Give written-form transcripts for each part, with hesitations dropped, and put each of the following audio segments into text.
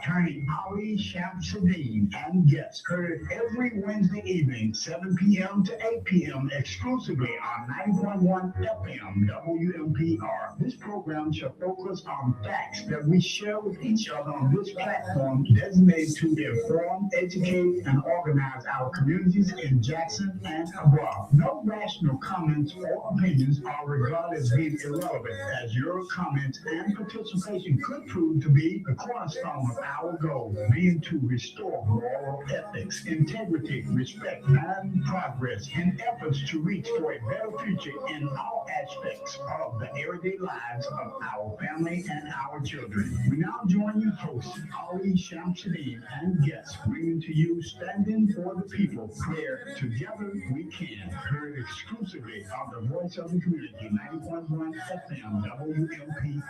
attorney Ali Shamsuddin and guests heard every Wednesday evening, 7 p.m. to 8 p.m. exclusively on 90.1 FM WMPR. This program shall focus on facts that we share with each other on this platform designated to inform, educate, and organize our communities in Jackson and abroad. No rational comments or opinions are regarded as being irrelevant, as your comments and participation could prove to be the cornerstone of our goal, being to restore moral ethics, integrity, respect, and progress in efforts to reach for a better future in all aspects of the everyday lives of our family and our children. We now join you host Ali Shamsuddin and guests, bringing to you Standing for the People, where together we can, heard exclusively on the Voice of the Community, 90.1 FM WMPR.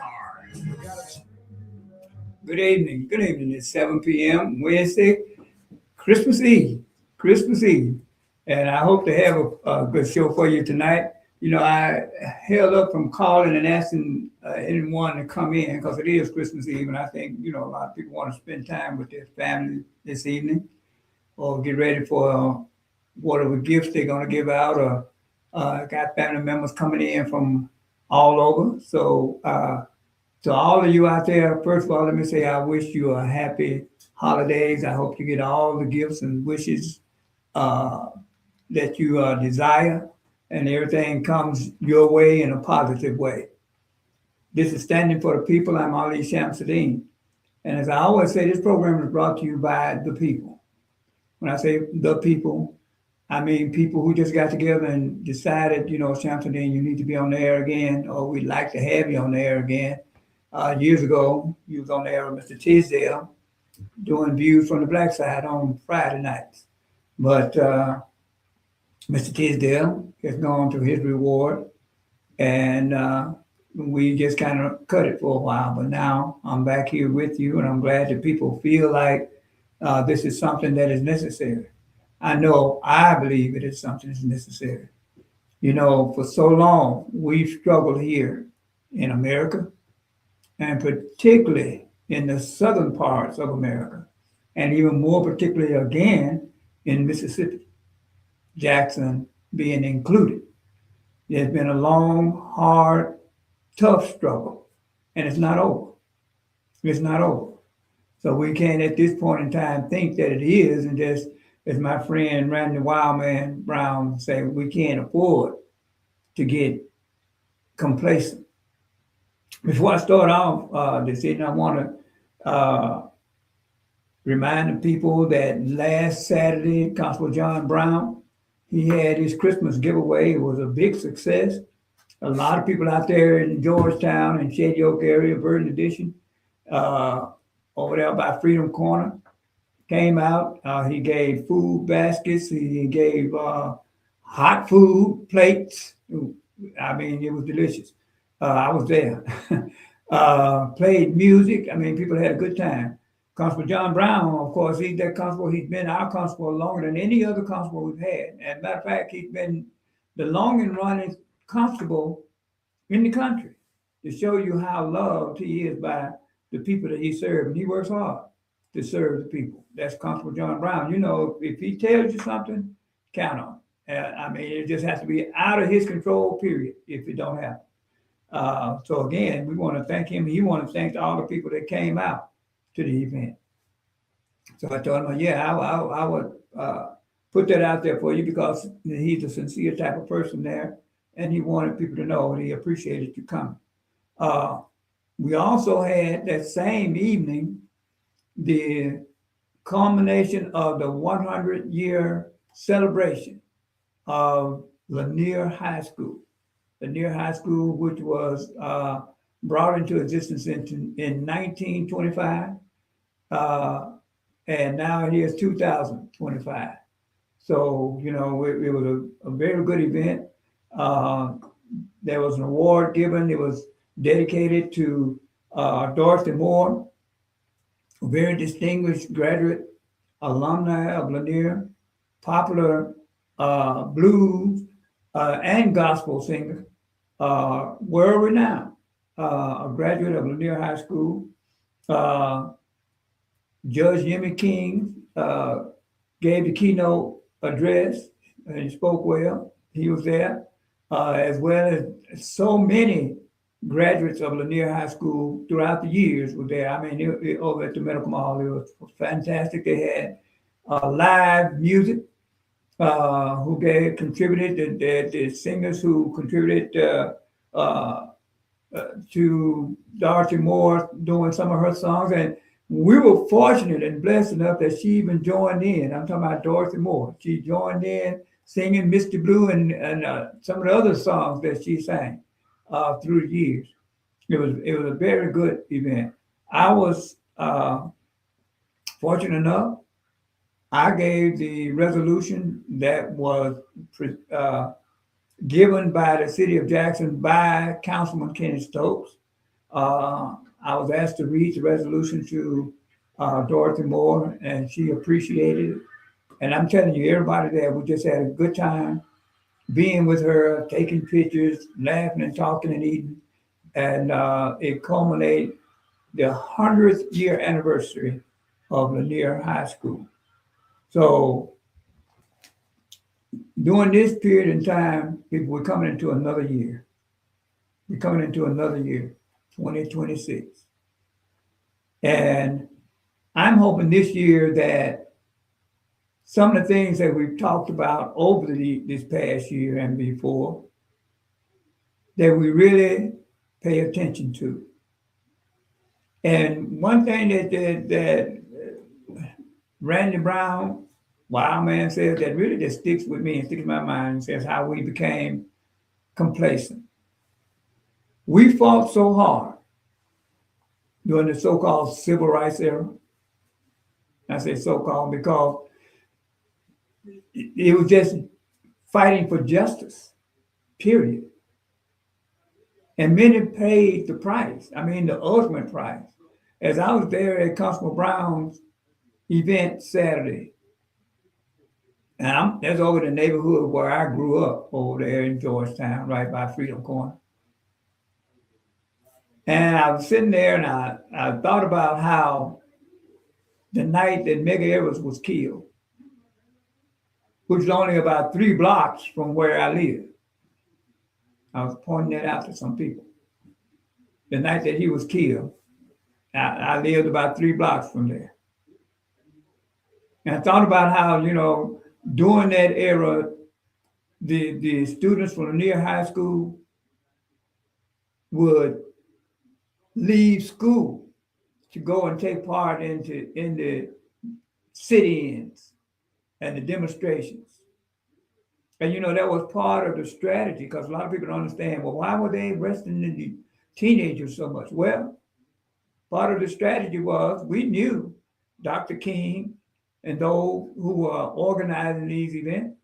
Good evening. Good evening. It's 7 p.m. Wednesday, Christmas Eve. Christmas Eve. And I hope to have a good show for you tonight. You know, I held up from calling and asking anyone to come in because it is Christmas Eve. And I think, you know, a lot of people want to spend time with their family this evening or get ready for whatever gifts they're going to give out, or got family members coming in from all over. So, to all of you out there, first of all, let me say I wish you a happy holidays. I hope you get all the gifts and wishes uh, that you desire, and everything comes your way in a positive way. This is Standing for the People. I'm Ali Shamsuddin. And as I always say, this program is brought to you by the people. When I say the people, I mean people who just got together and decided, you know, Shamsuddin, you need to be on the air again, or we'd like to have you on the air again. Years ago, you was on the air with Mr. Tisdale doing Views from the Black Side on Friday nights. But Mr. Tisdale has gone to his reward, and we just kind of cut it for a while. But now I'm back here with you, and I'm glad that people feel like this is something that is necessary. I believe it is something that's necessary. You know, for so long, we've struggled here in America, and particularly in the southern parts of America, and even more particularly again in Mississippi, Jackson being included. There's been a long, hard, tough struggle, and it's not over. It's not over. So we can't at this point in time think that it is, and just as my friend Randy Wildman Brown say, we can't afford to get complacent. Before I start off this evening, I want to remind the people that last Saturday, Constable John Brown, he had his Christmas giveaway. It was a big success. A lot of people out there in Georgetown and Shady Oak area, Verdant Edition, over there by Freedom Corner, came out. He gave food baskets. He gave hot food plates. I mean, it was delicious. I was there. Played music. I mean, people had a good time. Constable John Brown, of course, he's that constable. He's been our constable longer than any other constable we've had. As a matter of fact, he's been the longest running constable in the country, to show you how loved he is by the people that he serves. And he works hard to serve the people. That's Constable John Brown. You know, if he tells you something, count on it. I mean, it just has to be out of his control, period, if it don't happen. So again, we want to thank him. He want to thank all the people that came out to the event. So I told him, yeah, I would put that out there for you because he's a sincere type of person there, and he wanted people to know and he appreciated you coming. We also had that same evening the culmination of the 100-year celebration of Lanier High School. Lanier High School, which was brought into existence in 1925, and now it is 2025. So, you know, it was a very good event. There was an award given. It was dedicated to Dorothy Moore, a very distinguished graduate alumni of Lanier, popular blues and gospel singer, world renowned, a graduate of Lanier High School. Judge Jimmy King gave the keynote address and he spoke well. He was there, as well as so many graduates of Lanier High School throughout the years were there. I mean, over at the Medical Mall, it was fantastic. They had live music who contributed, the singers who contributed uh, to Dorothy Moore doing some of her songs. And we were fortunate and blessed enough that she even joined in. I'm talking about Dorothy Moore. She joined in singing Misty Blue and some of the other songs that she sang through the years. It was a very good event. I was fortunate enough. I gave the resolution that was given by the city of Jackson by Councilman Kenny Stokes. I was asked to read the resolution to Dorothy Moore, and she appreciated it. And I'm telling you, everybody there, we just had a good time being with her, taking pictures, laughing and talking and eating. And it culminated the 100th year anniversary of Lanier High School. So during this period in time, people, we're coming into another year. We're coming into another year, 2026. And I'm hoping this year that some of the things that we've talked about over this past year and before, that we really pay attention to. And one thing that Randy Brown, Wild Man, says that really just sticks with me and sticks in my mind, and says how we became complacent. We fought so hard during the so-called civil rights era. I say so-called because it was just fighting for justice, period. And many paid the price. I mean, the ultimate price. As I was there at Constable Brown's event Saturday, and that's over the neighborhood where I grew up, over there in Georgetown, right by Freedom Corner. And I was sitting there and I thought about how the night that Medgar Evers was killed, which was only about 3 blocks from where I live. I was pointing that out to some people. The night that he was killed, I lived about 3 blocks from there. And I thought about how, during that era, the students from Lanier High School would leave school to go and take part in the sit-ins and the demonstrations. And that was part of the strategy, because a lot of people don't understand, well, why were they arresting the teenagers so much? Well, part of the strategy was we knew Dr. King and those who were organizing these events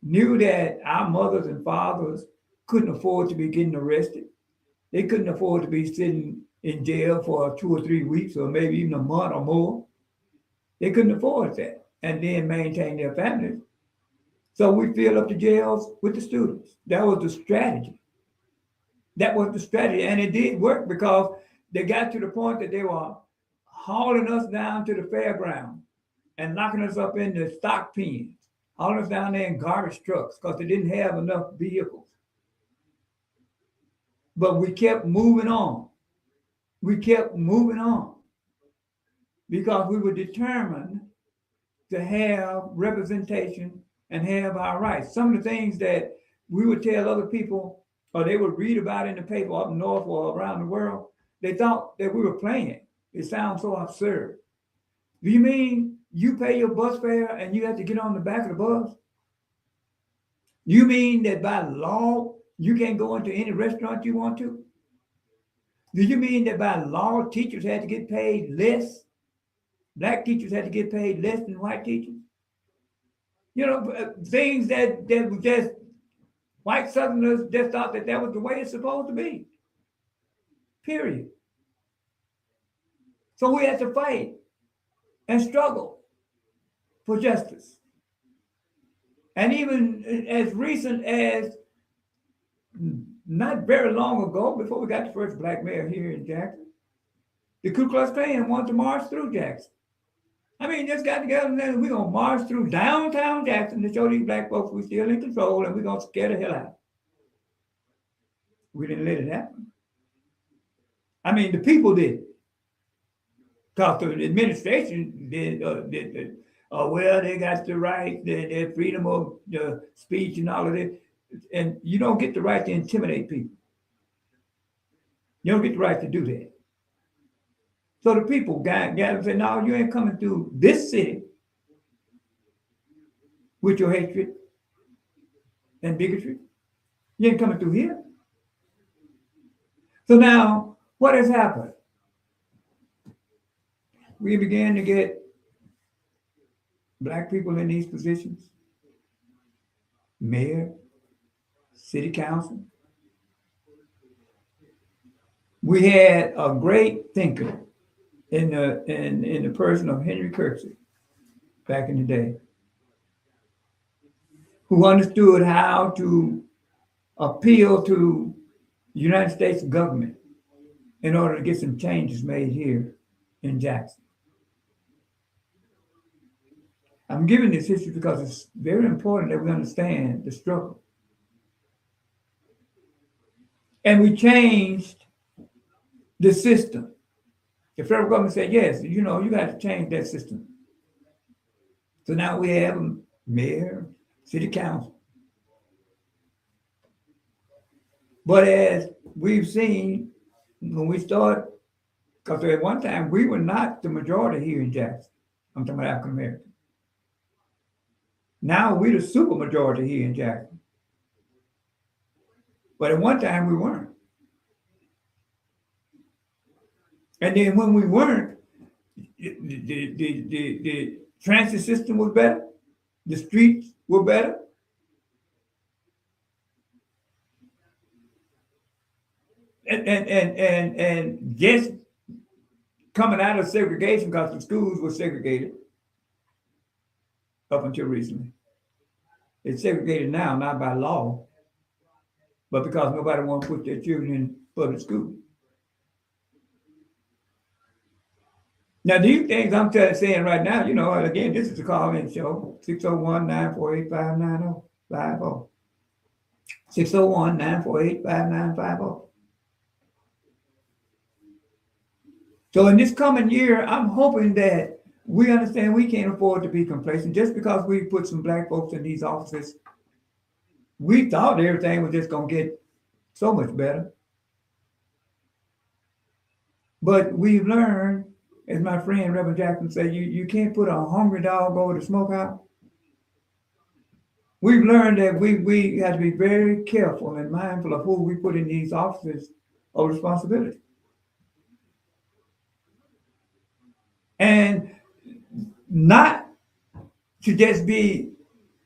knew that our mothers and fathers couldn't afford to be getting arrested. They couldn't afford to be sitting in jail for 2 or 3 weeks or maybe even a month or more. They couldn't afford that and then maintain their families. So we filled up the jails with the students. That was the strategy. That was the strategy. And it did work, because they got to the point that they were hauling us down to the fairground and locking us up in the stock pens, hauling us down there in garbage trucks because they didn't have enough vehicles. But we kept moving on. We kept moving on because we were determined to have representation and have our rights. Some of the things that we would tell other people, or they would read about in the paper up north or around the world, they thought that we were playing it. It sounds so absurd. Do you mean you pay your bus fare and you have to get on the back of the bus? You mean that by law, you can't go into any restaurant you want to? Do you mean that by law, teachers had to get paid less? Black teachers had to get paid less than white teachers? Things that were just, white Southerners just thought that was the way it's supposed to be. Period. So we had to fight and struggle for justice. And even as recent as not very long ago, before we got the first black mayor here in Jackson, the Ku Klux Klan wanted to march through Jackson. I mean, just got together and then we're gonna march through downtown Jackson to show these black folks we're still in control and we're gonna scare the hell out. We didn't let it happen. I mean, the people did. Because the administration did well, they got the right, their freedom of the speech and all of this. And you don't get the right to intimidate people. You don't get the right to do that. So the people gathered and said, no, you ain't coming through this city with your hatred and bigotry. You ain't coming through here. So now, what has happened? We began to get black people in these positions. Mayor, city council. We had a great thinker in the person of Henry Kirksey back in the day, who understood how to appeal to the United States government in order to get some changes made here in Jackson. I'm giving this history because it's very important that we understand the struggle. And we changed the system. The federal government said, yes, you got to change that system. So now we have a mayor, city council. But as we've seen, when we start, because at one time we were not the majority here in Jackson. I'm talking about African American. Now we're the super majority here in Jackson. But at one time we weren't. And then when we weren't, the transit system was better, the streets were better. And just coming out of segregation, because the schools were segregated up until recently. It's segregated now, not by law, but because nobody wants to put their children in public school. Now, these things I'm saying right now, again, this is the call-in show, 601-948-5950, 601-948-5950. So in this coming year, I'm hoping that we understand we can't afford to be complacent. Just because we put some black folks in these offices, we thought everything was just going to get so much better. But we've learned, as my friend Reverend Jackson said, you can't put a hungry dog over the smokehouse. We've learned that we have to be very careful and mindful of who we put in these offices of responsibility. And not to just be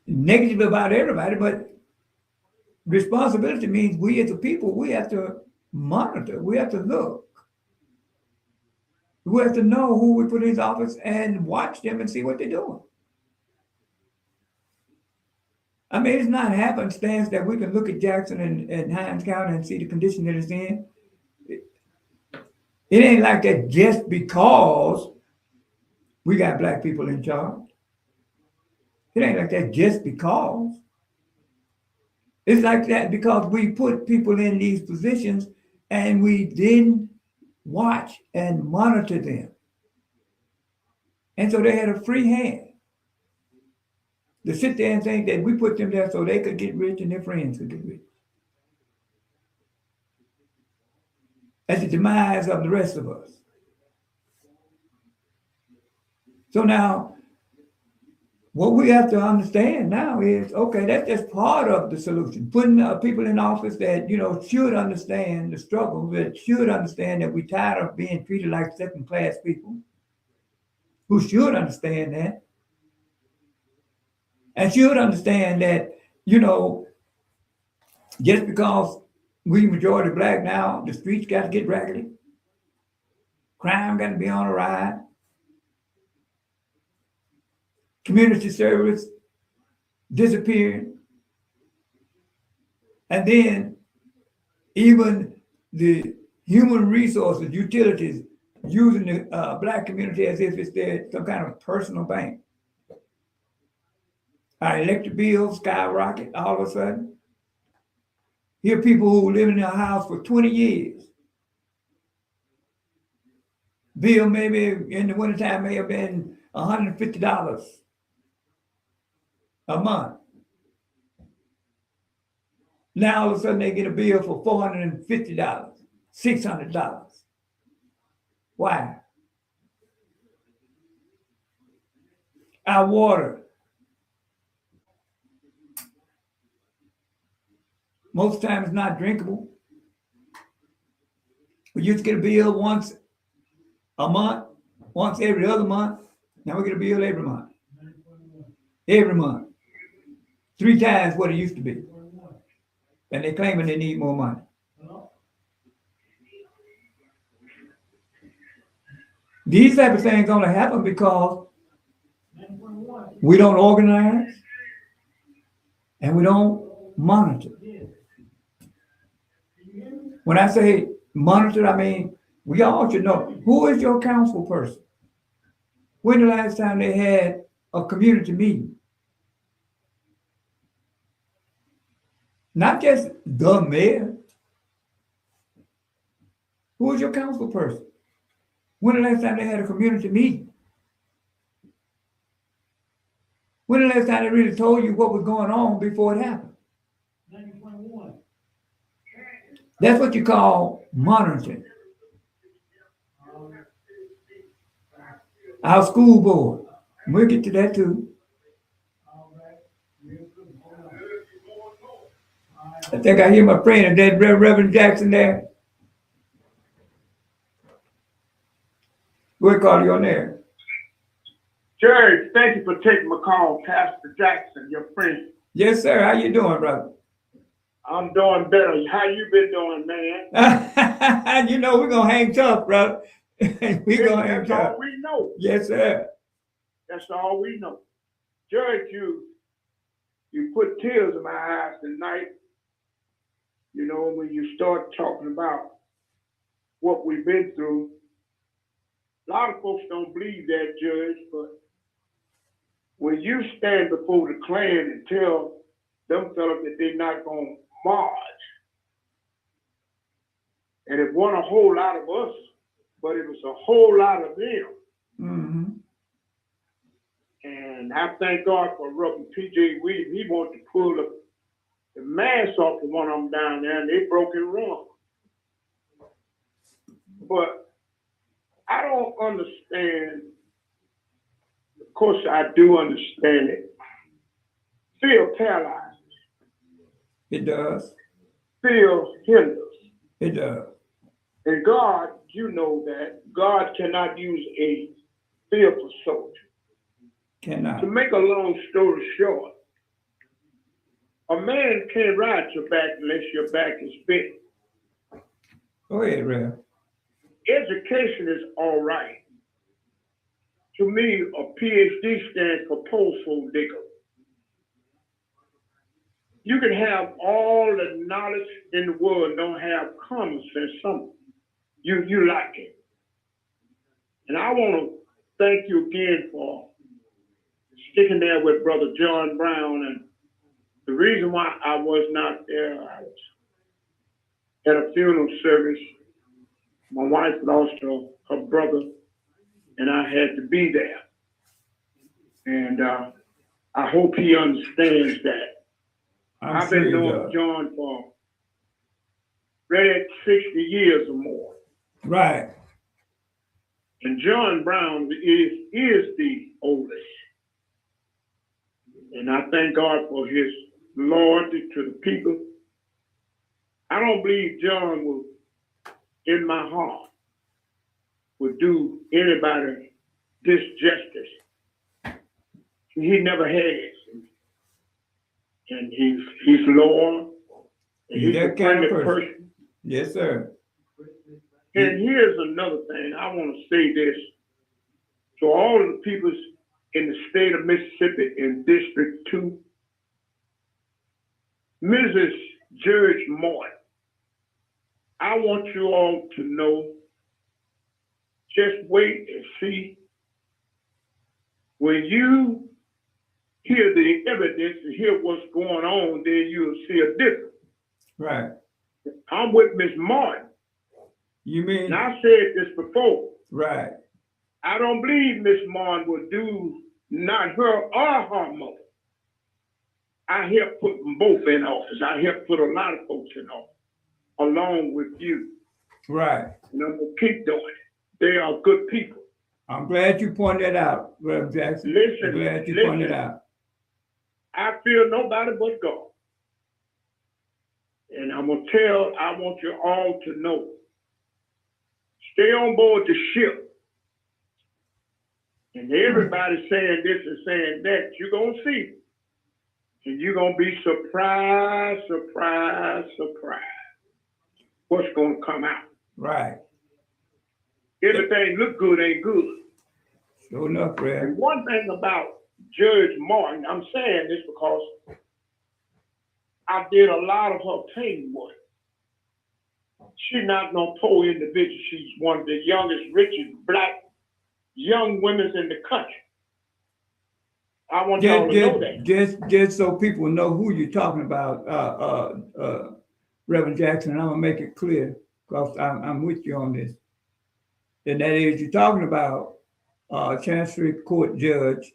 negative about everybody, but responsibility means we as a people, we have to monitor, we have to look. We have to know who we put in his office and watch them and see what they're doing. I mean, it's not happenstance that we can look at Jackson and Hinds County and see the condition that it's in. It ain't like that just because we got black people in charge. It ain't like that just because. It's like that because we put people in these positions and we didn't watch and monitor them. And so they had a free hand to sit there and think that we put them there so they could get rich and their friends could get rich. At the demise of the rest of us. So now, what we have to understand now is, okay, that's just part of the solution. Putting people in office that, should understand the struggle, that should understand that we're tired of being treated like second-class people, who should understand that, and should understand that, just because we majority black now, the streets got to get raggedy. Crime got to be on a rise. Community service disappearing. And then even the human resources, utilities using the black community as if it's some kind of personal bank. Our electric bills skyrocket all of a sudden. Here are people who live in their house for 20 years. Bill maybe in the wintertime may have been $150 a month. Now all of a sudden they get a bill for $450, $600. Why? Our water, most times not drinkable. We used to get a bill once a month, once every other month. Now we get a bill every month. Every month. 3 times what it used to be. And they claiming they need more money. These type of things only happen because we don't organize and we don't monitor. When I say monitor, I mean we all should know who is your council person. When the last time they had a community meeting? Not just the mayor. Who is your council person? When the last time they had a community meeting? When the last time they really told you what was going on before it happened? 1921. That's what you call monitoring. Our school board. We'll get to that too. I think I hear my friend, is that Reverend Jackson there? We'll call you on there. Jerry, thank you for taking my call, Pastor Jackson, your friend. Yes, sir. How you doing, brother? I'm doing better. How you been doing, man? You know, we're going to hang tough, brother. We're going to hang tough. That's all we know. Yes, sir. That's all we know. Jerry, you put tears in my eyes tonight. You know, when you start talking about what we've been through. A lot of folks don't believe that, Judge, but when you stand before the Klan and tell them fellas that they're not going to march, and it wasn't a whole lot of us, but it was a whole lot of them. Mm-hmm. And I thank God for Reverend P.J. Williams. He wanted to pull the mask off of one of them down there, and they broke and run. But I don't understand. Of course, I do understand it. Fear paralyzes. It does. Fear hinders. It does. And God, you know that. God cannot use a fearful soldier. Cannot. To make a long story short, a man can't ride your back unless your back is bent. Go ahead, Rev. Education is all right. To me, a PhD stands for posthole digger. You can have all the knowledge in the world, don't have common sense. Something you like it. And I want to thank you again for sticking there with Brother John Brown. And the reason why I was not there, I was at a funeral service. My wife lost her brother, and I had to be there. And I hope he understands that. I've been knowing John for really 60 years or more. Right. And John Brown is the oldest. And I thank God for his loyalty to the people. I don't believe John will, in my heart, would do anybody disjustice. He never has. And he's loyal. And he's a friendly person. Yes, sir. And here's another thing. I want to say this to all of the people in the state of Mississippi in District 2. Mrs. Judge Morton, I want you all to know Just wait and see. When you hear the evidence and hear what's going on, then you'll see a difference. Right. I'm with Miss Martin. You mean? And I said this before. Right. I don't believe Miss Martin would do not her or her mother. I helped put them both in office. I helped put a lot of folks in office, along with you. Right. And I'm going to keep doing it. They are good people. I'm glad you pointed that out, Reverend Jackson. Listen, I'm glad you listen. pointed out. I fear nobody but God. And I'm going to tell, I want you all to know, stay on board the ship. And everybody's saying this and saying that. You're going to see. And you're going to be surprised, what's going to come out. Right. Everything look good ain't good. Sure enough, And Rev. one thing about Judge Martin, I'm saying this because I did a lot of her pain work. She's not no poor individual. She's one of the youngest, richest black young women in the country. I want y'all to know that. Just so people know who you're talking about, Reverend Jackson, I'm gonna make it clear because I'm with you on this. And that is, you're talking about Chancery Court Judge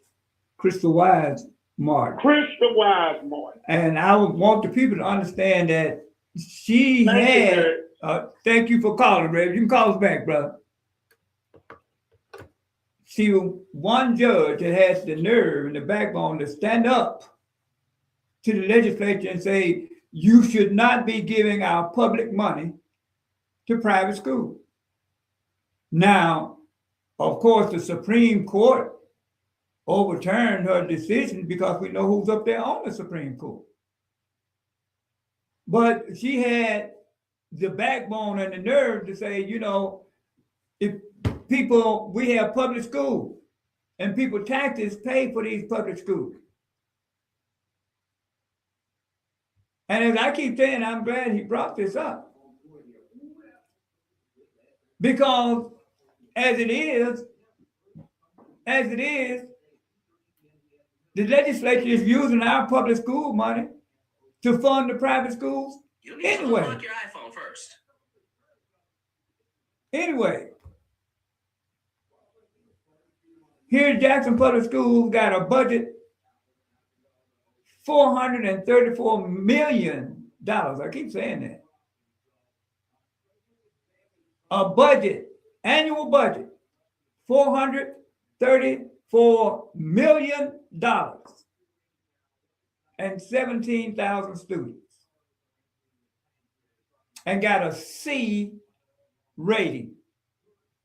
Crystal Wise Martin. Crystal Wise Martin. And I would want the people to understand that she had. Thank you for calling, Rev. You can call us back, brother. See, one judge that has the nerve and the backbone to stand up to the legislature and say, you should not be giving our public money to private schools. Now, of course, the Supreme Court overturned her decision because we know who's up there on the Supreme Court. But she had the backbone and the nerve to say, you know, if people, we have public schools and people taxes pay for these public schools. And as I keep saying, I'm glad he brought this up. Because as it is, the legislature is using our public school money to fund the private schools anyway. Unlock your iPhone first. Anyway, here at Jackson Public Schools got a budget $434 million. I keep saying that. A budget, annual budget, $434 million and 17,000 students. And got a C rating.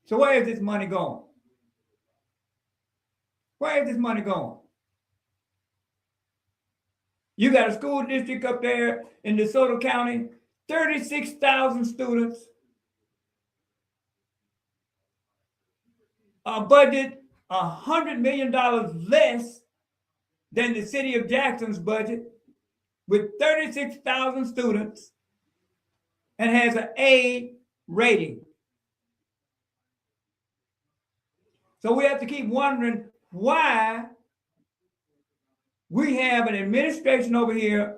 So where is this money going? Where is this money going? You got a school district up there in DeSoto County, 36,000 students, a budget $100 million less than the city of Jackson's budget, with 36,000 students, and has an A rating. So we have to keep wondering why we have an administration over here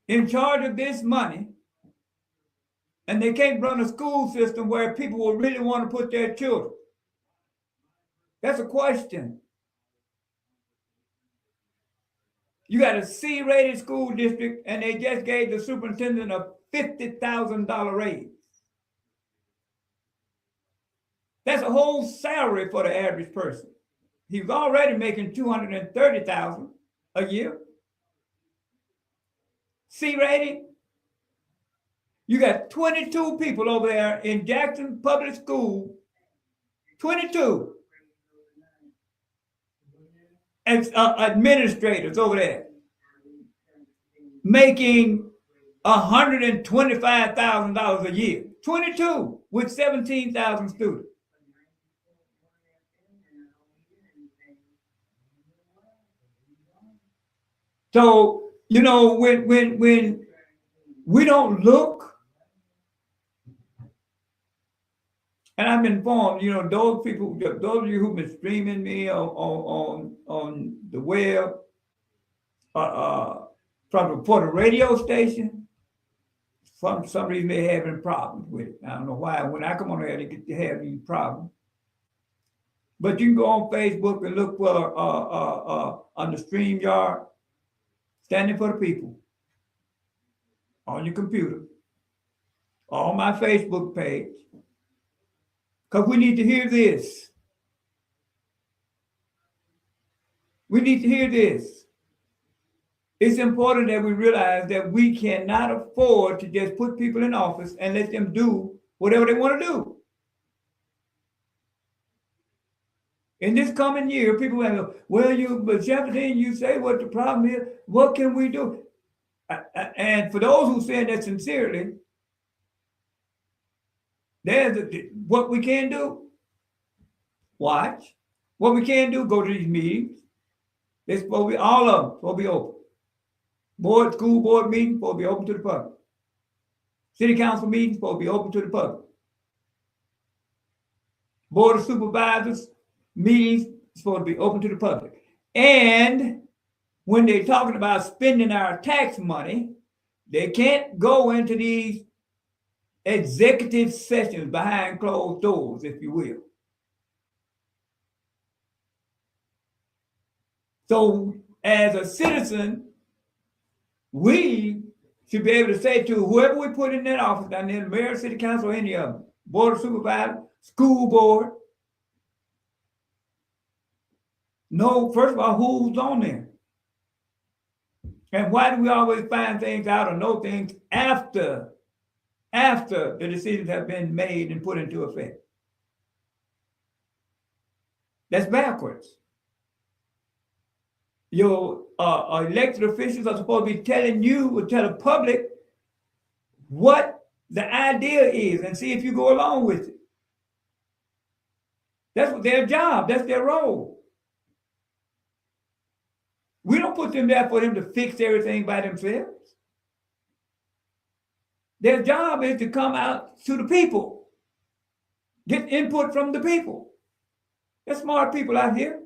in charge of this money, and they can't run a school system where people will really want to put their children. That's a question. You got a C-rated school district, and they just gave the superintendent a $50,000 raise. That's a whole salary for the average person. He was already making $230,000 a year. C rating. You got 22 people over there in Jackson Public School, 22 as administrators over there, making $125,000 a year. 22 with 17,000 students. So, you know, when we don't look And I've been informed, those people, those of you who've been streaming me on the web, for the radio station, for some reason they're having problems with it. I don't know why. When I come on there, they get to have these problems. But you can go on Facebook and look for on the StreamYard, Standing for the People, on your computer, on my Facebook page, because we need to hear this. We need to hear this. It's important that we realize that we cannot afford to just put people in office and let them do whatever they want to do. In this coming year, people will go, well, but Jefferson, you say what the problem is. What can we do? And for those who say that sincerely, there's what we can do. Watch. What we can do, go to these meetings. They're supposed to be, all of them supposed to be open. School board meetings supposed to be open to the public. City council meetings supposed to be open to the public. Board of Supervisors meetings supposed to be open to the public. And when they're talking about spending our tax money, they can't go into these executive sessions behind closed doors, if you will. So as a citizen, we should be able to say to whoever we put in that office, down there, the mayor, city council, or any of them, board of supervisors, school board, know, first of all, who's on there. And why do we always find things out or know things after the decisions have been made and put into effect? That's backwards. Your elected officials are supposed to be telling you or tell the public what the idea is and see if you go along with it. That's what their job, that's their role. We don't put them there for them to fix everything by themselves. Their job is to come out to the people, get input from the people. There's smart people out here.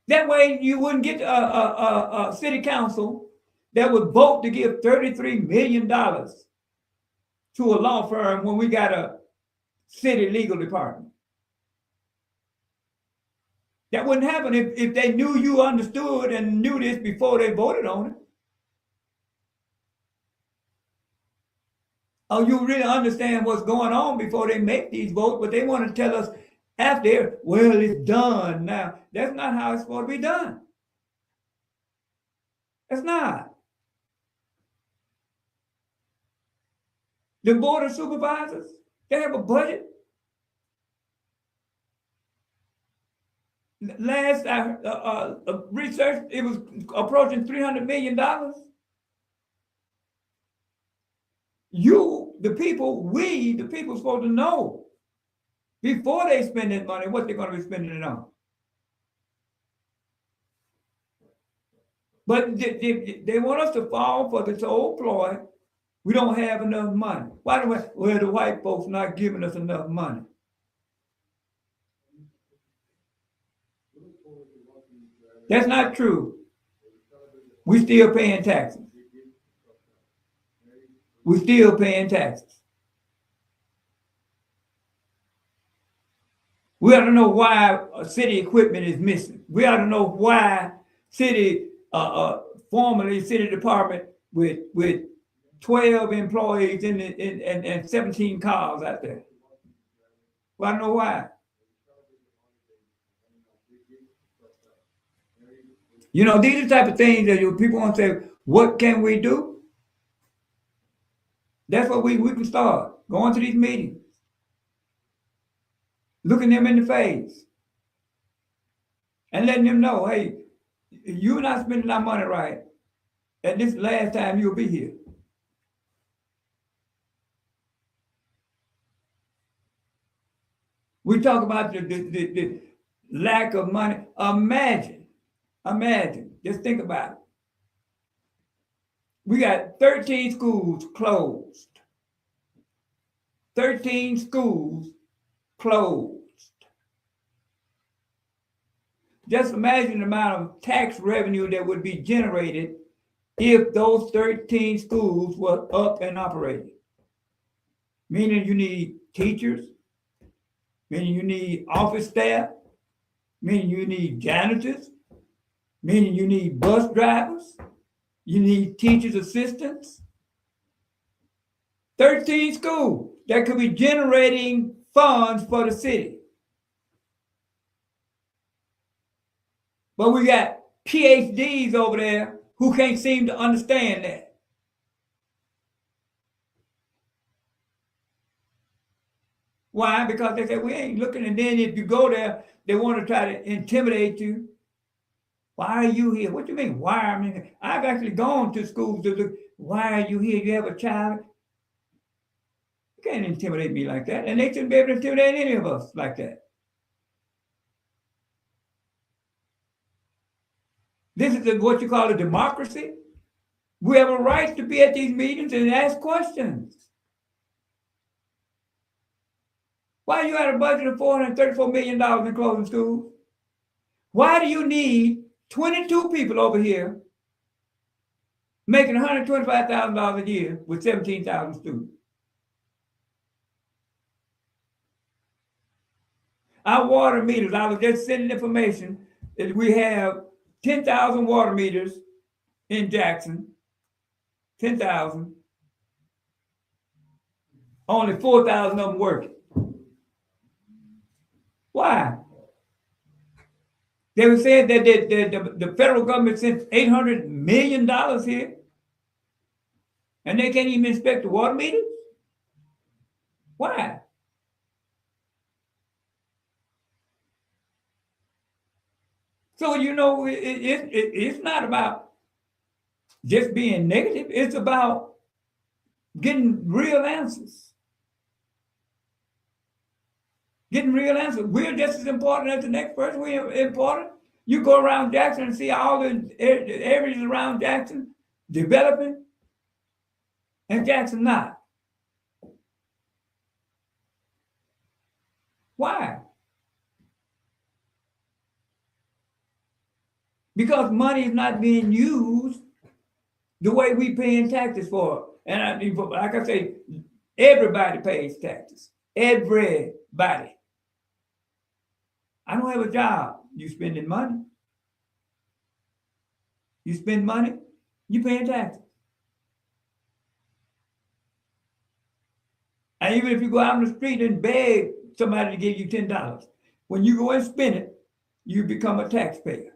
That way you wouldn't get a city council that would vote to give $33 million to a law firm when we got a city legal department. That wouldn't happen if they knew you understood and knew this before they voted on it. Oh, you really understand what's going on before they make these votes, but they want to tell us after, well, it's done now. That's not how it's supposed to be done. That's not. The board of supervisors, they have a budget. Last research, it was approaching $300 million. You, the people, we, the people, supposed to know before they spend that money what they're going to be spending it on. But they want us to fall for this old ploy. We don't have enough money. Why do we? Well, the white folks not giving us enough money. That's not true. We still paying taxes. We still paying taxes. We ought to know why city equipment is missing. We ought to know why city, formerly city department with 12 employees and 17 cars out there. We ought to know why. You know, these are the type of things that people want to say, what can we do? That's what we can start. Going to these meetings. Looking them in the face. And letting them know, hey, you're not spending our money right. At this last time you'll be here. We talk about the lack of money. Imagine, just think about it. We got 13 schools closed. 13 schools closed. Just imagine the amount of tax revenue that would be generated if those 13 schools were up and operating. Meaning you need teachers, meaning you need office staff, meaning you need janitors, meaning you need bus drivers, you need teachers' assistants. 13 schools that could be generating funds for the city. But we got PhDs over there who can't seem to understand that. Why? Because they say, we ain't looking. And then if you go there, they want to try to intimidate you. Why are you here? What do you mean, why? I mean, I've actually gone to schools to look. Why are you here? You have a child? You can't intimidate me like that. And they shouldn't be able to intimidate any of us like that. This is what you call a democracy. We have a right to be at these meetings and ask questions. Why you had a budget of $434 million in closing schools? Why do you need 22 people over here making $125,000 a year with 17,000 students? Our water meters, I was just sending information that we have 10,000 water meters in Jackson, 10,000. Only 4,000 of them working. Why? They were saying that the federal government sent $800 million here, and they can't even inspect the water meters? Why? So, you know, it's not about just being negative. It's about getting real answers. Getting real answers. We're just as important as the next person. We're important. You go around Jackson and see all the areas around Jackson developing, and Jackson not. Why? Because money is not being used the way we paying taxes for it. And like I say, everybody pays taxes. Everybody. I don't have a job. You spending money. You spend money, you paying taxes. And even if you go out on the street and beg somebody to give you $10, when you go and spend it, you become a taxpayer.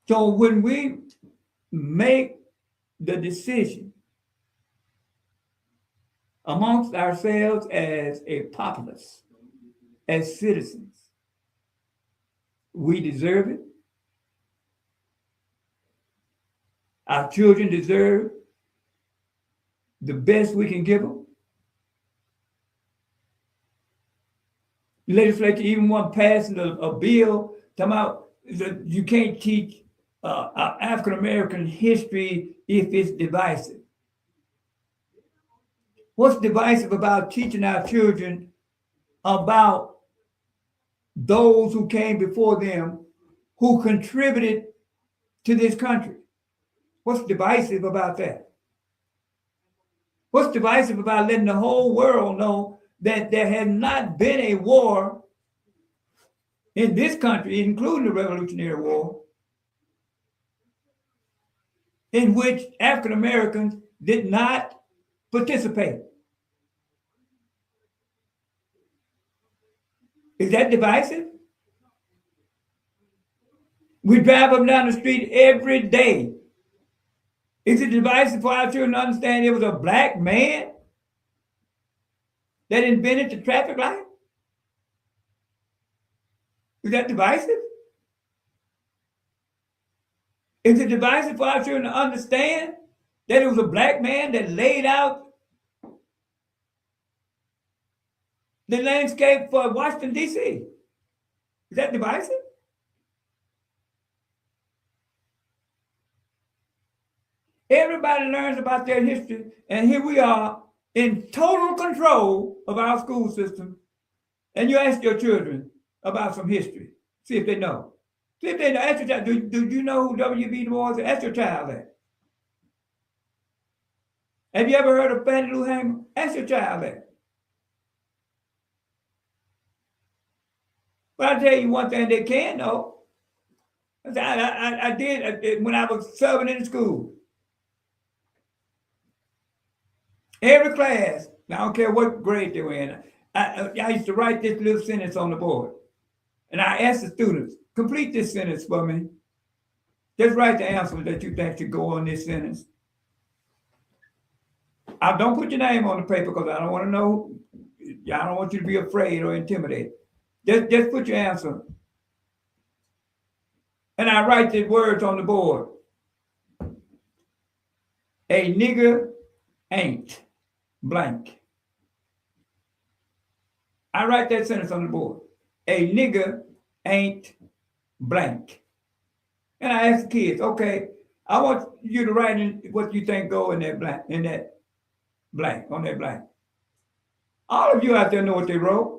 So when we make the decision amongst ourselves as a populace, as citizens, we deserve it. Our children deserve the best we can give them. The legislature even want passing a bill talking about that you can't teach African American history if it's divisive. What's divisive about teaching our children about those who came before them, who contributed to this country? What's divisive about that? What's divisive about letting the whole world know that there has not been a war in this country, including the Revolutionary War, in which African Americans did not participate? Is that divisive? We drive up and down the street every day. Is it divisive for our children to understand it was a black man that invented the traffic light? Is that divisive? Is it divisive for our children to understand that it was a black man that laid out the landscape for Washington, D.C.? Is that divisive? Everybody learns about their history, and here we are in total control of our school system. And you ask your children about some history, see if they know. See if they know. Ask your child, do you know who W.B. Du Bois is? Ask your child that. Have you ever heard of Fannie Lou Hamer? Ask your child that. But I tell you one thing they can know. I did when I was serving in school. Every class, I don't care what grade they were in, I used to write this little sentence on the board. And I asked the students, complete this sentence for me. Just write the answer that you think should go on this sentence. I don't put your name on the paper because I don't want to know. I don't want you to be afraid or intimidated. Just put your answer. And I write the words on the board. A nigger ain't blank. I write that sentence on the board. A nigger ain't blank. And I ask the kids, okay, I want you to write in what you think go in that blank, on that blank. All of you out there know what they wrote.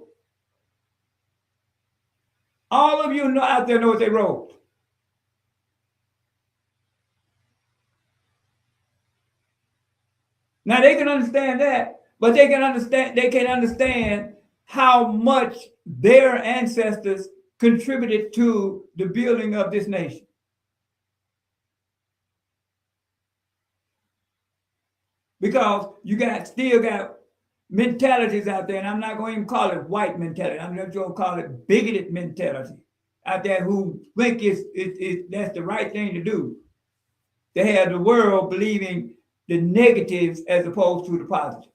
All of you out there know what they wrote. Now they can understand that, but they can understand how much their ancestors contributed to the building of this nation. Because you still got mentalities out there, and I'm not going to even call it white mentality. I'm just going to call it bigoted mentality out there who think that's the right thing to do. They have the world believing the negatives as opposed to the positives.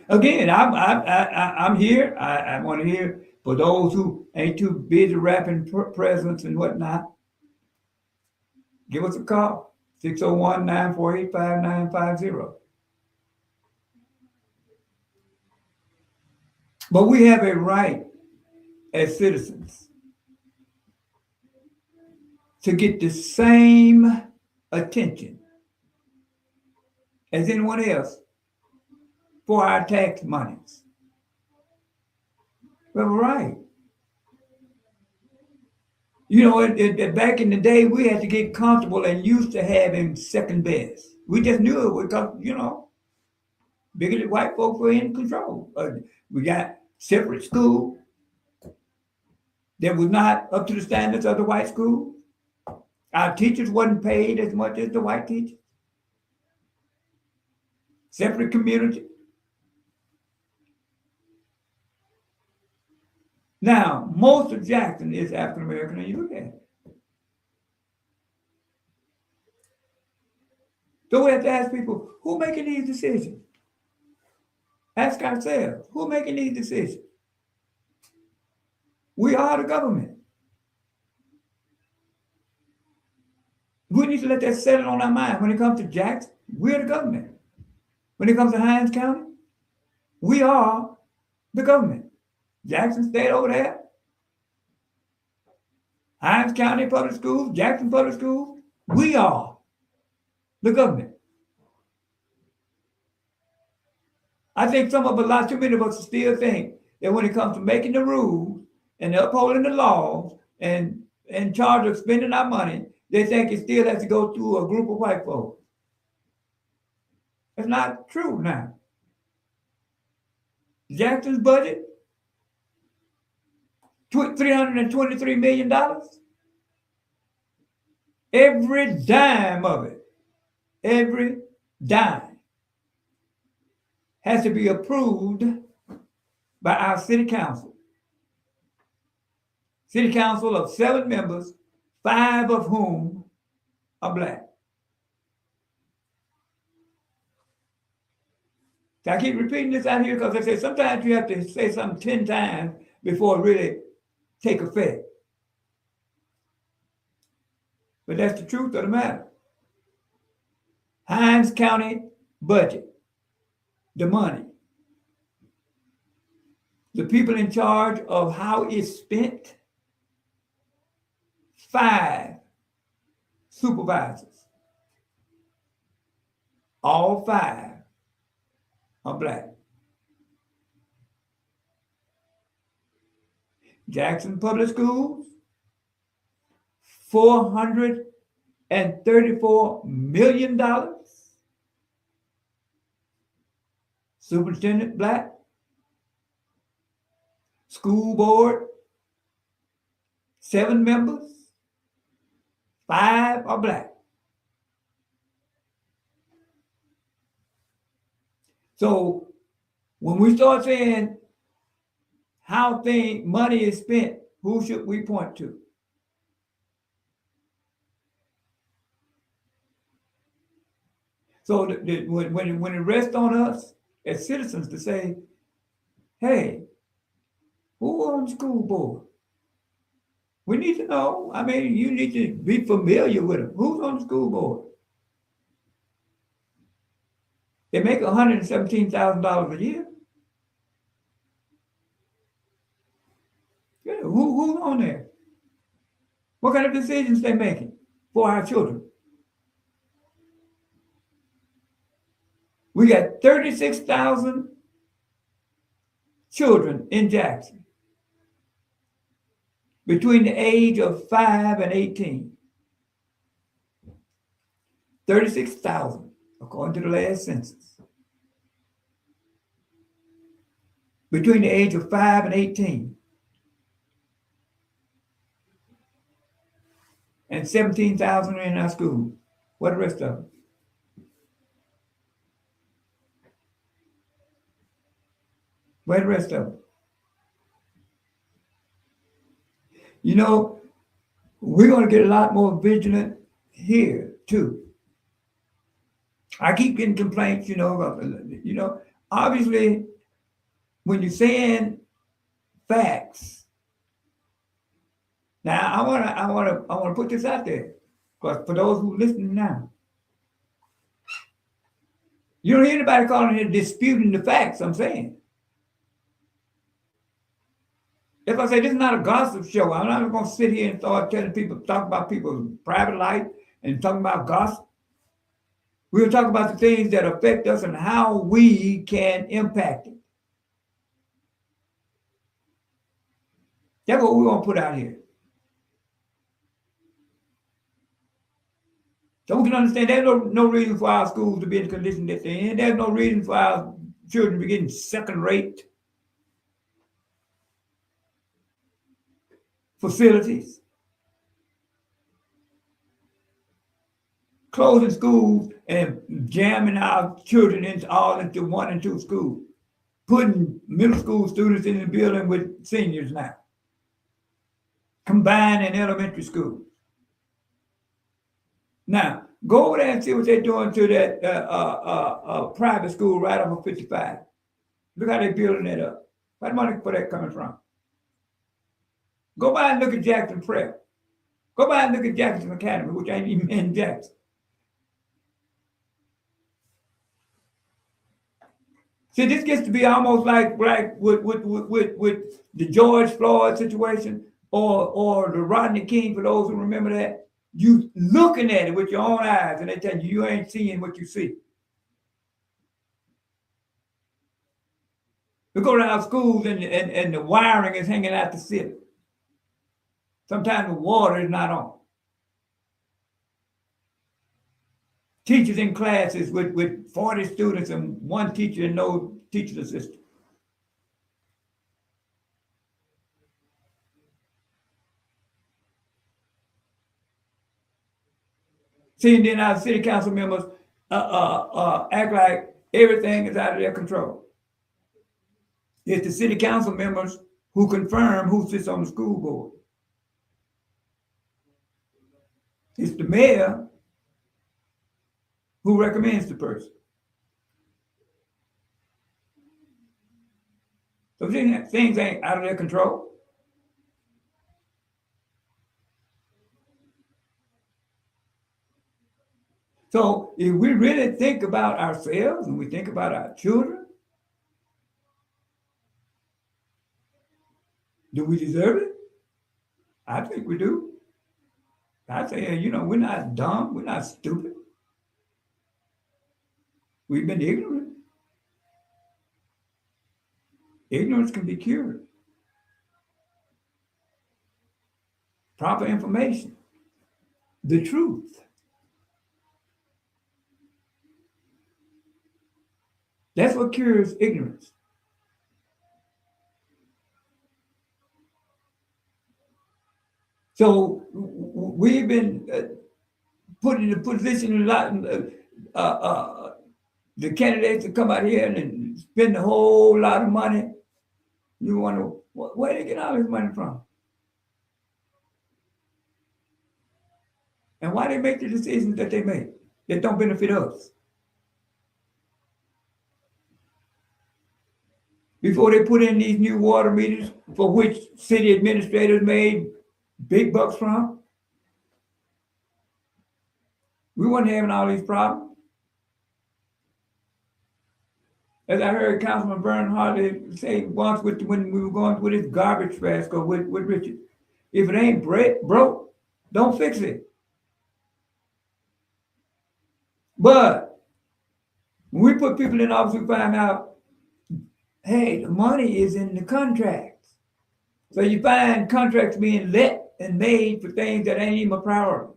Again, I'm here. I want to hear for those who ain't too busy wrapping presents and whatnot. Give us a call, 601-948-5950. But we have a right as citizens to get the same attention as anyone else for our tax monies. We have a right. You know, back in the day, we had to get comfortable and used to having second best. We just knew it would come, bigoted white folks were in control. We got separate school that was not up to the standards of the white school. Our teachers wasn't paid as much as the white teachers. Separate community. Now, most of Jackson is African American, and you look at it. So we have to ask people, who making these decisions? Ask ourselves, who making these decisions? We are the government. We need to let that settle on our mind. When it comes to Jackson, we're the government. When it comes to Hinds County, we are the government. Jackson State over there, Hinds County Public Schools, Jackson Public Schools, we are the government. I think a lot too many of us still think that when it comes to making the rules and upholding the laws and in charge of spending our money, they think it still has to go through a group of white folks. It's not true now. Jackson's budget, $323 million. Every dime of it, every dime has to be approved by our city council. City council of 7 members, 5 of whom are Black. So I keep repeating this out here because I say sometimes you have to say something 10 times before it really take effect. But that's the truth of the matter. Hinds County budget, the money, The people in charge of how it's spent, 5 supervisors. All 5 are black. Jackson Public Schools, $434 million. Superintendent black. School board, 7 members, 5 are black. So when we start saying how money is spent, who should we point to? So when it rests on us as citizens to say, hey, who on the school board? We need to know. I mean, you need to be familiar with them. Who's on the school board? They make $117,000 a year. Yeah, who's on there? What kind of decisions they making for our children? We got 36,000 children in Jackson between the age of 5 and 18. 36,000, according to the last census. Between the age of 5 and 18. And 17,000 are in our school. What the rest of them? Where the rest of them? You know, we're going to get a lot more vigilant here too. I keep getting complaints, obviously when you're saying facts. Now I want to put this out there, because for those who listen now, you don't hear anybody calling here disputing the facts I'm saying. If I say this is not a gossip show, I'm not going to sit here and start talk about people's private life and talking about gossip. We'll talk about the things that affect us and how we can impact it. That's what we're going to put out here. So we can understand there's no reason for our schools to be in the condition that they're in. There's no reason for our children to be getting second-rate facilities. Closing schools and jamming our children into 1 and 2 schools. Putting middle school students in the building with seniors now. Combined in elementary schools. Now, go over there and see what they're doing to that private school right off of 55. Look how they're building that up. Where's the money for that coming from? Go by and look at Jackson Prep. Go by and look at Jackson Academy, which ain't even in Jackson. See, this gets to be almost like with the George Floyd situation or the Rodney King, for those who remember that. You looking at it with your own eyes and they tell you ain't seeing what you see. We go to our schools and the wiring is hanging out the ceiling. Sometimes the water is not on. Teachers in classes with 40 students and 1 teacher and no teacher assistant. See, and then our city council members act like everything is out of their control. It's the city council members who confirm who sits on the school board. It's the mayor who recommends the person. So things ain't out of their control. So if we really think about ourselves and we think about our children, Do we deserve it? I think we do. I say, we're not dumb. We're not stupid. We've been ignorant. Ignorance can be cured. Proper information. The truth. That's what cures ignorance. So we've been put in a position a lot. The candidates to come out here and spend a whole lot of money. You wonder where they get all this money from, and why they make the decisions that they make that don't benefit us. Before they put in these new water meters, for which city administrators made big bucks from, we weren't having all these problems. As I heard Councilman Bernhardt say once when we were going with his garbage trash go with Richard, if it ain't broke, don't fix it. But when we put people in office, we find out, hey, the money is in the contracts. So you find contracts being let and made for things that ain't even a priority.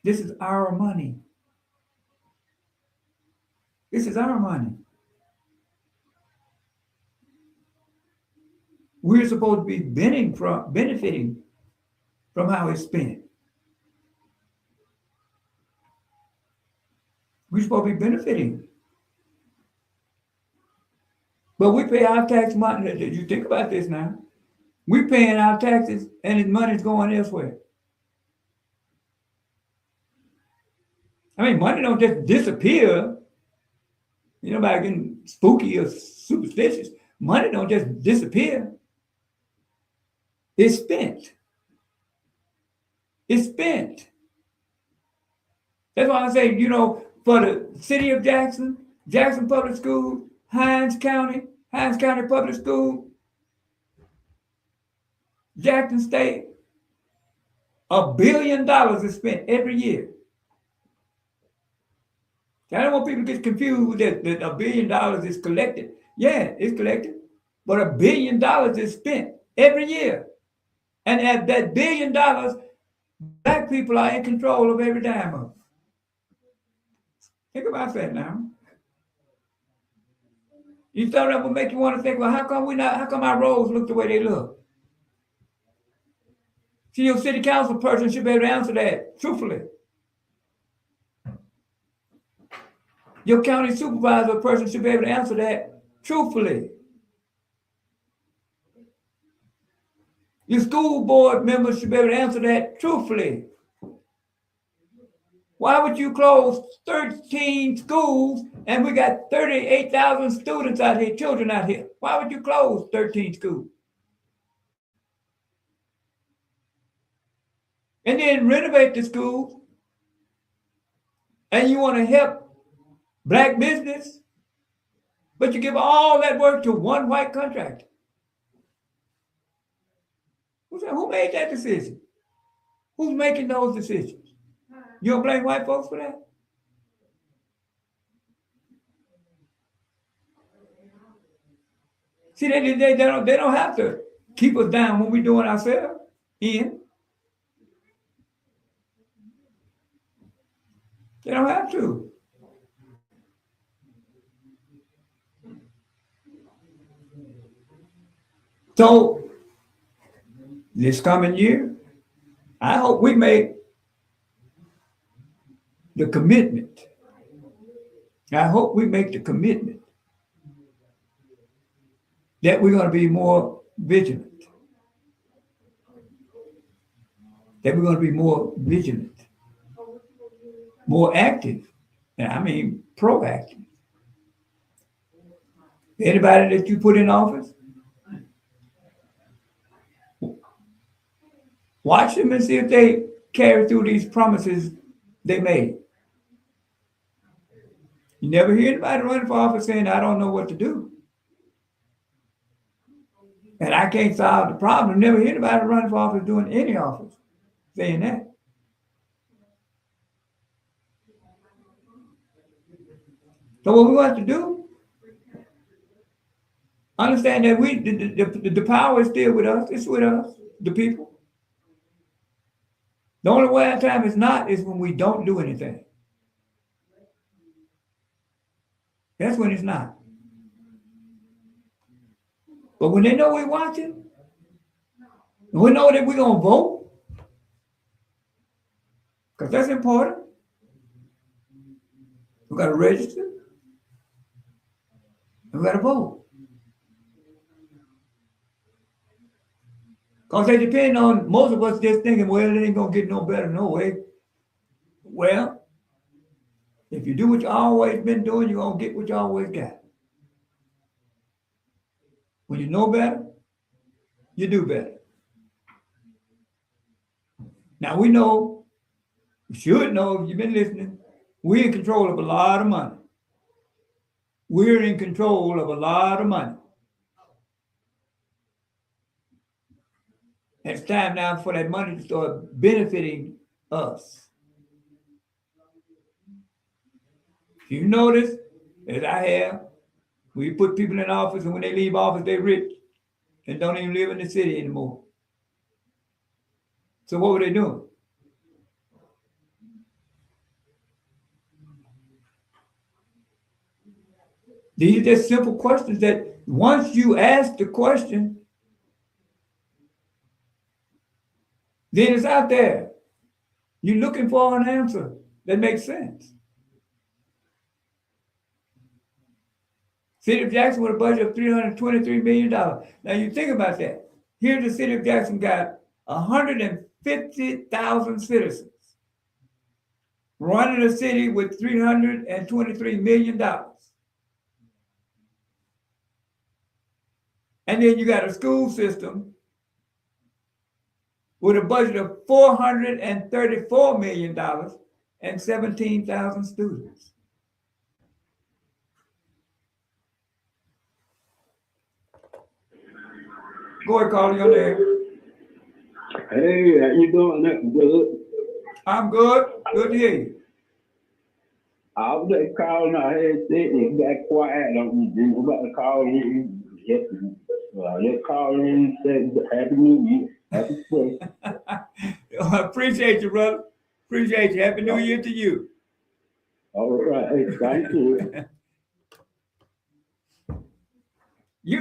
This is our money. This is our money. We're supposed to be benefiting from how it's spent. We're supposed to be benefiting. But we pay our tax money. You think about this now. We're paying our taxes and his money's going elsewhere. I mean, money don't just disappear. By getting spooky or superstitious. Money don't just disappear. It's spent. It's spent. That's why I say, for the city of Jackson, Jackson Public Schools, Hinds County Public School, Jackson State, $1 billion is spent every year. I don't want people to get confused that $1 billion is collected. Yeah, it's collected, but $1 billion is spent every year. And at that $1 billion, Black people are in control of every dime of it. Think about that now. You thought that would make you want to think, well, how come our roads look the way they look? See, your city council person should be able to answer that truthfully. Your county supervisor person should be able to answer that truthfully. Your school board members should be able to answer that truthfully. Why would you close 13 schools and we got 38,000 students out here, children out here? Why would you close 13 schools? And then renovate the schools, and you want to help Black business, but you give all that work to one white contractor. Who made that decision? Who's making those decisions? You don't blame white folks for that? See, they don't have to keep us down when we're doing ourselves in. They don't have to. So, this coming year, I hope we make the commitment. I hope we make the commitment that we're going to be more vigilant. That we're going to be more vigilant, more active, and I mean proactive. Anybody that you put in office, watch them and see if they carry through these promises they made. You never hear anybody running for office saying, I don't know what to do. And I can't solve the problem. Never hear anybody running for office doing any office saying that. So what we want to do, understand that the power is still with us. It's with us, the people. The only way time it's not is when we don't do anything. That's when it's not. But when they know we're watching, and we know that we're going to vote, because that's important. We got to register, and we got to vote. Because they depend on most of us just thinking, well, it ain't going to get no better, no way. Well, if you do what you always been doing, you're going to get what you always got. When you know better, you do better. Now we know, you should know if you've been listening, we're in control of a lot of money. We're in control of a lot of money. It's time now for that money to start benefiting us. You notice, as I have, we put people in office, and when they leave office, they're rich and don't even live in the city anymore. So what were they doing? These are just simple questions that once you ask the question, then it's out there. You're looking for an answer that makes sense. City of Jackson with a budget of $323 million. Now you think about that. Here the city of Jackson got 150,000 citizens running a city with $323 million. And then you got a school system with a budget of $434 million and 17,000 students. Go ahead, Carl, you're there. Hey, how you doing? That good? I'm good. Good to hear you. I was just calling. I had said it got quiet on me. Didn't about to call in. Just call in and said Happy New Year. Happy Christmas. I appreciate you, brother. Appreciate you. Happy New Year to you. All right. Hey, thank you.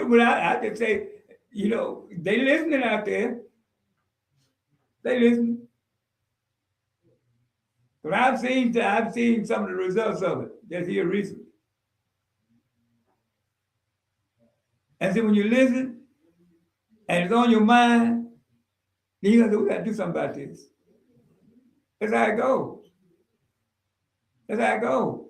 But I can say, they listening out there. They listen. But I've seen some of the results of it just here recently. And so when you listen and it's on your mind, then you we got to do something about this. That's how it goes. That's how it goes.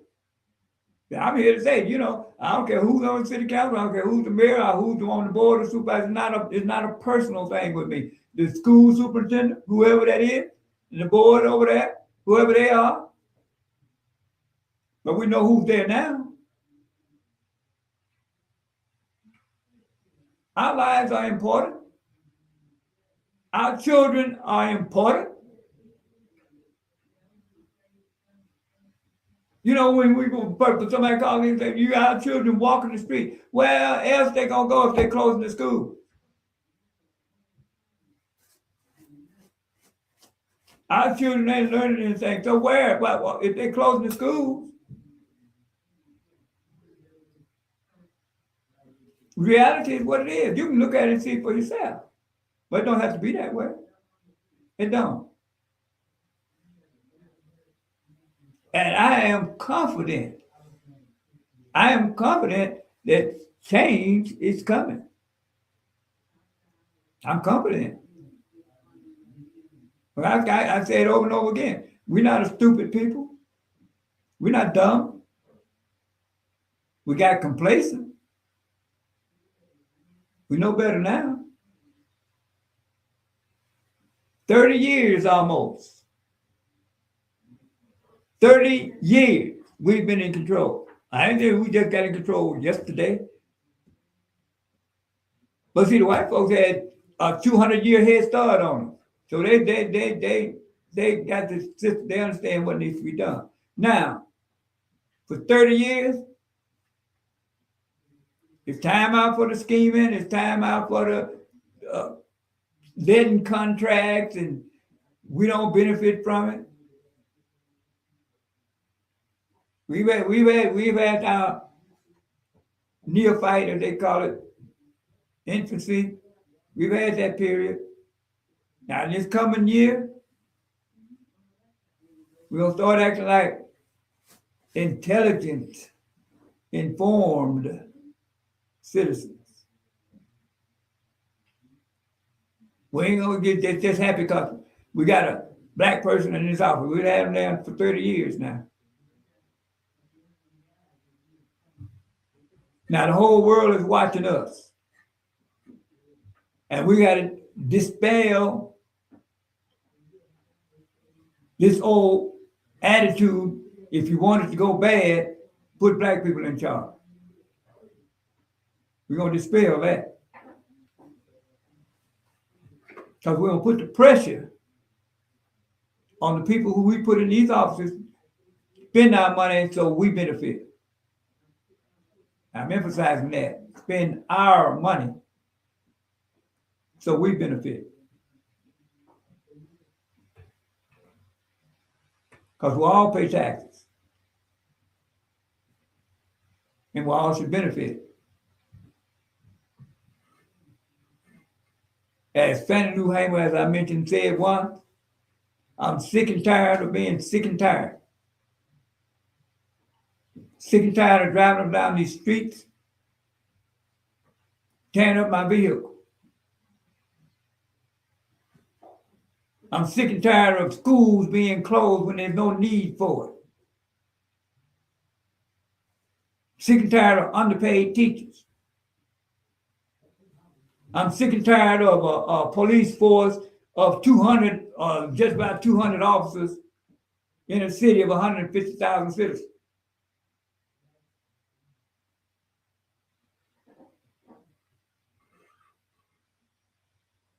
I'm here to say, I don't care who's on the city council, I don't care who's the mayor or who's on the board of supervisors. It's not a personal thing with me. The school superintendent, whoever that is, and the board over there, whoever they are. But we know who's there now. Our lives are important. Our children are important. When we go, somebody calls me and say, you got our children walking the street. Where else they gonna go if they're closing the school? Our children ain't learning anything. So where? Well, if they're closing the schools, reality is what it is. You can look at it and see for yourself. But it don't have to be that way. It don't. And I am confident that change is coming. I'm confident. But I say it over and over again. We're not a stupid people. We're not dumb. We got complacent. We know better now. 30 years almost. 30 years we've been in control. I ain't saying we just got in control yesterday. But see, the white folks had a 200-year head start on them. So they got this, they understand what needs to be done. Now, for 30 years, it's time out for the scheming, it's time out for the letting contracts, and we don't benefit from it. We've had our neophyte, as they call it, infancy. We've had that period. Now, this coming year, we're gonna start acting like intelligent, informed citizens. We ain't gonna get just happy because we got a black person in this office. We've had them there for 30 years now. Now the whole world is watching us. And we gotta dispel this old attitude, if you want it to go bad, put black people in charge. We're gonna dispel that. Because we're gonna put the pressure on the people who we put in these offices, spend our money so we benefit. I'm emphasizing that. Spend our money so we benefit. Because we all pay taxes. And we all should benefit. As Fannie Lou Hamer, as I mentioned, said once, I'm sick and tired of being sick and tired. Sick and tired of driving down these streets, tearing up my vehicle. I'm sick and tired of schools being closed when there's no need for it. Sick and tired of underpaid teachers. I'm sick and tired of a police force of 200, just about 200 officers in a city of 150,000 citizens.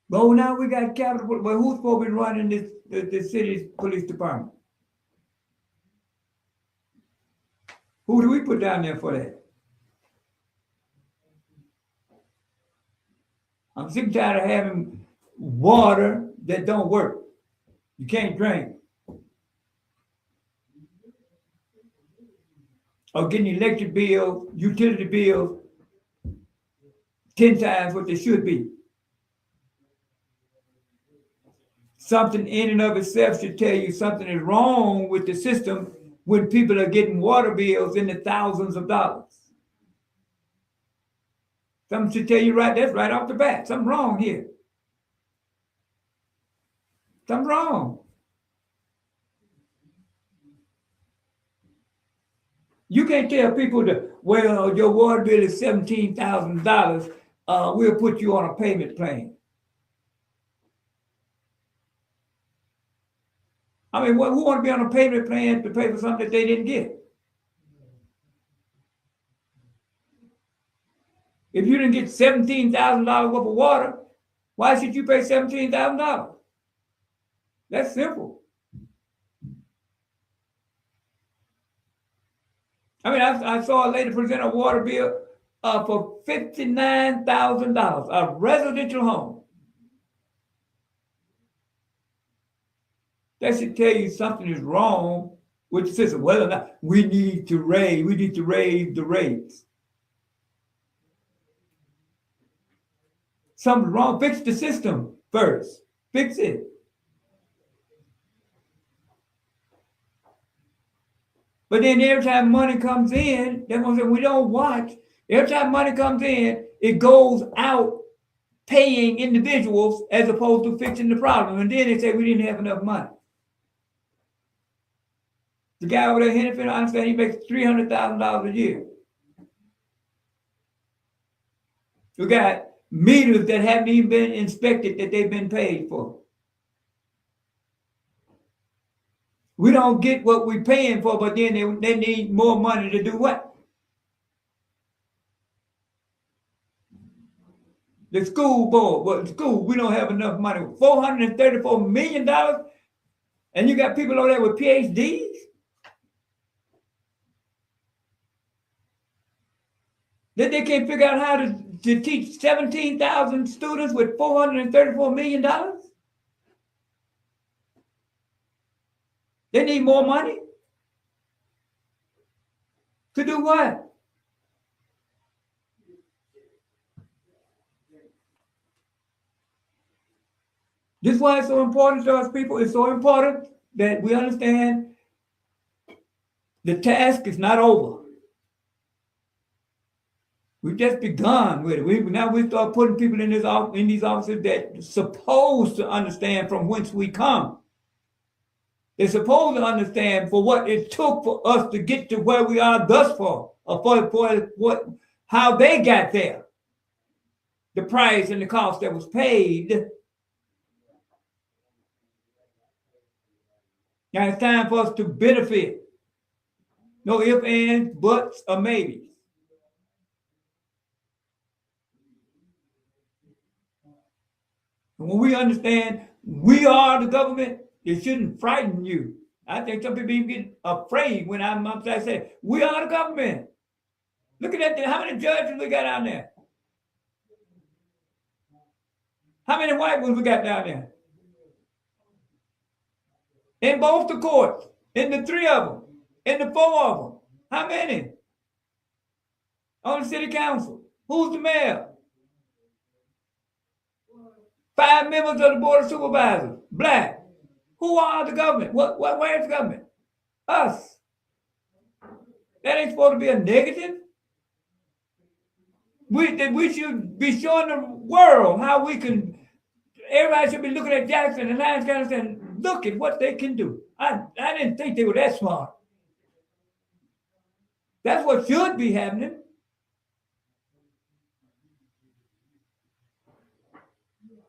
But now we got Capitol, but who's supposed to be running this city's police department? Who do we put down there for that? I'm sick and tired of having water that don't work. You can't drink. Or getting electric bills, utility bills, 10 times what they should be. Something in and of itself should tell you something is wrong with the system when people are getting water bills in the thousands of dollars. Something should tell you that's right off the bat. Something wrong here. Something wrong. You can't tell people that, well, your water bill is $17,000. We'll put you on a payment plan. I mean, who want to be on a payment plan to pay for something that they didn't get? If you didn't get $17,000 worth of water, why should you pay $17,000? That's simple. I mean, I saw a lady present a water bill for $59,000, a residential home. That should tell you something is wrong with the system. Whether or not we need to raise the rates. Something's wrong. Fix the system first. Fix it. But then every time money comes in, that's what we don't watch. Every time money comes in, it goes out paying individuals as opposed to fixing the problem. And then they say we didn't have enough money. The guy over there, Hennepin, I understand he makes $300,000 a year. We got meters that haven't even been inspected that they've been paid for. We don't get what we're paying for, but then they need more money to do what? The school board, well, school, we don't have enough money. $434 million, and you got people over there with PhDs? That they can't figure out how to teach 17,000 students with $434 million? They need more money? To do what? This is why it's so important to us people. It's so important that we understand the task is not over. We've just begun with it. Now we start putting people in these offices that are supposed to understand from whence we come. They're supposed to understand for what it took for us to get to where we are thus far, or for how they got there, the price and the cost that was paid. Now it's time for us to benefit. No ifs, ands, buts, or maybes. When we understand we are the government, it shouldn't frighten you. I think some people even get afraid when I'm upside saying, we are the government. Look at that. How many judges we got down there? How many white ones we got down there? In both the courts, in the 3 of them, in the 4 of them. How many? On the city council. Who's the mayor? 5 members of the board of supervisors, black. Who are the government? Where's the government? Us. That ain't supposed to be a negative. We should be showing the world how we can. Everybody should be looking at Jackson and Lyons County saying, look at what they can do. I didn't think they were that smart. That's what should be happening.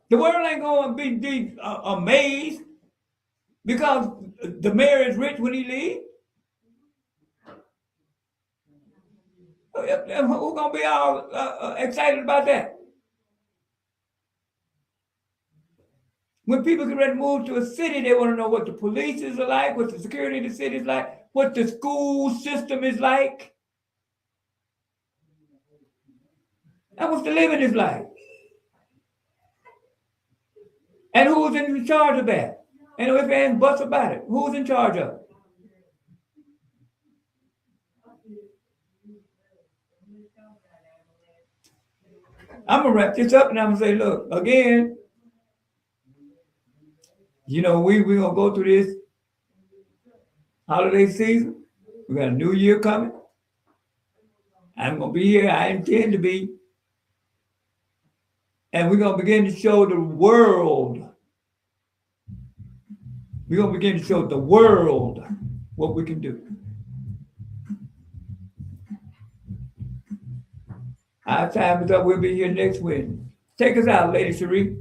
The world ain't going to be amazed because the mayor is rich when he leaves. Who's going to be all excited about that? When people get ready to move to a city, they want to know what the police is like, what the security of the city is like, what the school system is like. And what the living is like. And who's in charge of that? And if and buts about it, who's in charge of it? I'm gonna wrap this up and I'm gonna say, look, again, you know, we're gonna go through this holiday season. We got a new year coming. I'm gonna be here. I intend to be. And we're gonna begin to show the world. We're gonna begin to show the world what we can do. Our time is up. We'll be here next Wednesday. Take us out, Lady Cherie.